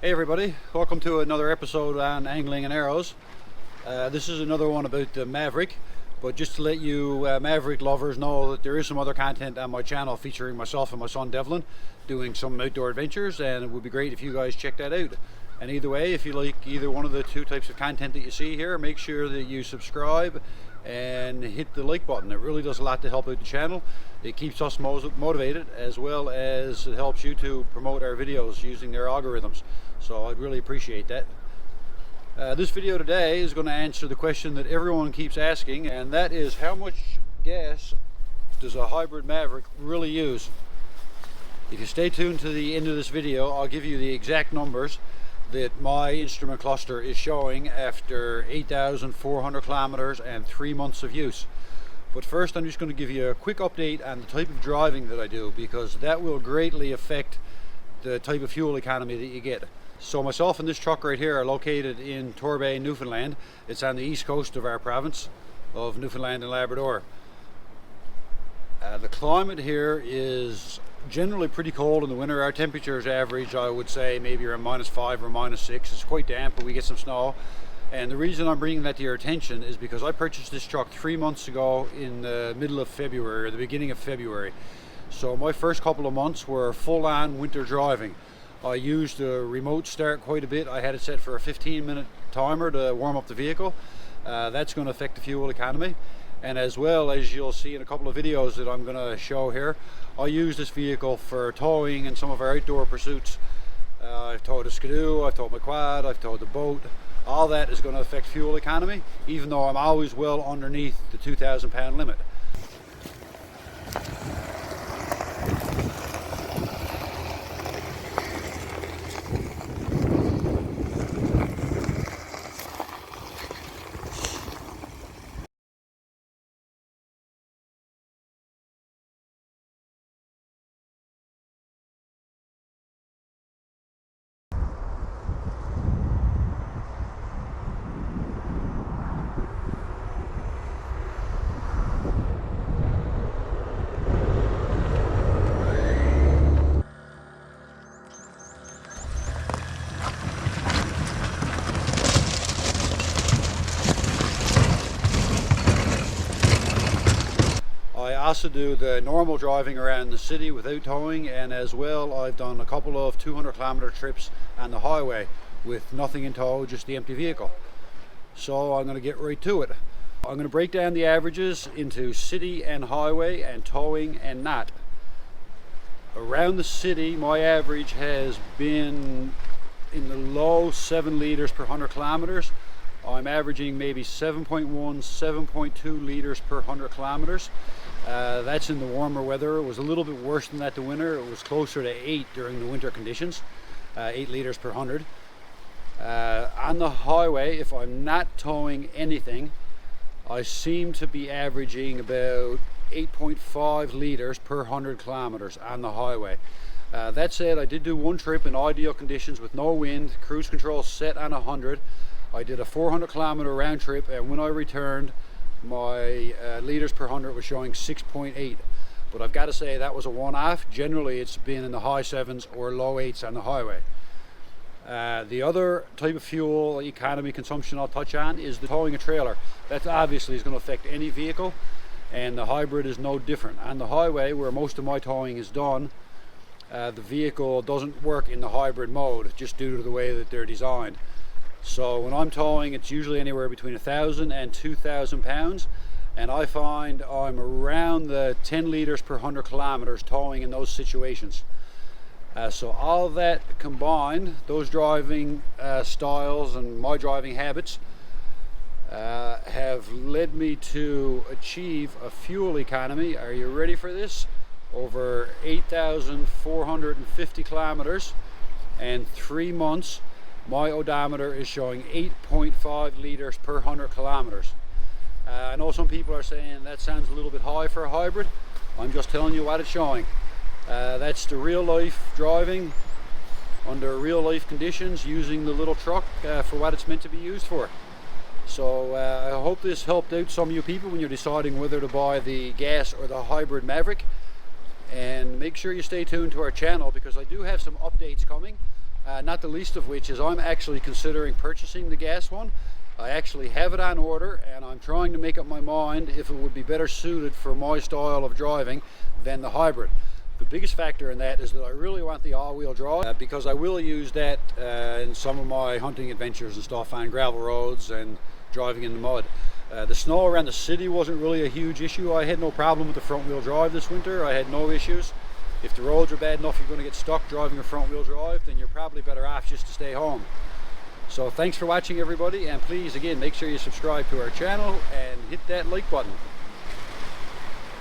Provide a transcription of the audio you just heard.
Hey everybody, welcome to another episode on Angling and Arrows. This is another one about the Maverick, but just to let you Maverick lovers know that there is some other content on my channel featuring myself and my son Devlin doing some outdoor adventures, and it would be great if you guys check that out. And either way, if you like either one of the two types of content that you see here, make sure that you subscribe and hit the like button. It really does a lot to help out the channel. It keeps us motivated, as well as it helps you to promote our videos using their algorithms. So I'd really appreciate that. This video today is going to answer the question that everyone keeps asking, and that is, how much gas does a hybrid Maverick really use? If you stay tuned to the end of this video, I'll give you the exact numbers that my instrument cluster is showing after 8,400 kilometers and 3 months of use. But first, I'm just going to give you a quick update on the type of driving that I do, because that will greatly affect the type of fuel economy that you get. So myself and this truck right here are located in Torbay, Newfoundland. It's on the east coast of our province of Newfoundland and Labrador. The climate here is generally pretty cold in the winter. Our temperatures average, I would say, maybe around -5 or -6. It's quite damp, but we get some snow. And the reason I'm bringing that to your attention is because I purchased this truck 3 months ago in the middle of February, or the beginning of February. So my first couple of months were full-on winter driving. I used the remote start quite a bit. I had it set for a 15-minute timer to warm up the vehicle. That's going to affect the fuel economy. And as well, as you'll see in a couple of videos that I'm going to show here, I use this vehicle for towing and some of our outdoor pursuits. I've towed a skidoo, I've towed my quad, I've towed the boat. All that is going to affect fuel economy, even though I'm always well underneath the 2,000 pound limit. I also do the normal driving around the city without towing, and as well I've done a couple of 200-kilometer trips on the highway with nothing in tow, just the empty vehicle. So I'm going to get right to it. I'm going to break down the averages into city and highway and towing and not. Around the city, my average has been in the low 7 liters per 100 kilometers. I'm averaging maybe 7.1, 7.2 liters per 100 kilometers. That's in the warmer weather. It was a little bit worse than that the winter. It was closer to 8 during the winter conditions, 8 liters per 100. On the highway, if I'm not towing anything, I seem to be averaging about 8.5 liters per 100 kilometers on the highway. That said, I did do one trip in ideal conditions with no wind, cruise control set on 100. I did a 400 kilometer round trip, and when I returned, my liters per 100 was showing 6.8. But I've got to say that was a one-off. Generally it's been in the high 7s or low 8s on the highway. The other type of fuel economy consumption I'll touch on is the towing a trailer. That obviously is going to affect any vehicle, and the hybrid is no different. On the highway, where most of my towing is done, the vehicle doesn't work in the hybrid mode just due to the way that they're designed. So when I'm towing, it's usually anywhere between 1,000 and 2,000 pounds, and I find I'm around the 10 liters per 100 kilometers towing in those situations. So all that combined, those driving styles and my driving habits have led me to achieve a fuel economy, are you ready for this, over 8,450 kilometers and 3 months. My odometer is showing 8.5 liters per 100 kilometers. I know some people are saying that sounds a little bit high for a hybrid. I'm just telling you what it's showing. That's the real life driving under real life conditions, using the little truck for what it's meant to be used for. So I hope this helped out some of you people when you're deciding whether to buy the gas or the hybrid Maverick. And make sure you stay tuned to our channel, because I do have some updates coming. Not the least of which is I'm actually considering purchasing the gas one. I actually have it on order, and I'm trying to make up my mind if it would be better suited for my style of driving than the hybrid. The biggest factor in that is that I really want the all-wheel drive because I will use that in some of my hunting adventures and stuff on gravel roads and driving in the mud. The snow around the city wasn't really a huge issue. I had no problem with the front-wheel drive this winter. I had no issues. If the roads are bad enough you're going to get stuck driving a front-wheel drive, then you're probably better off just to stay home. So thanks for watching, everybody, and please again make sure you subscribe to our channel and hit that like button.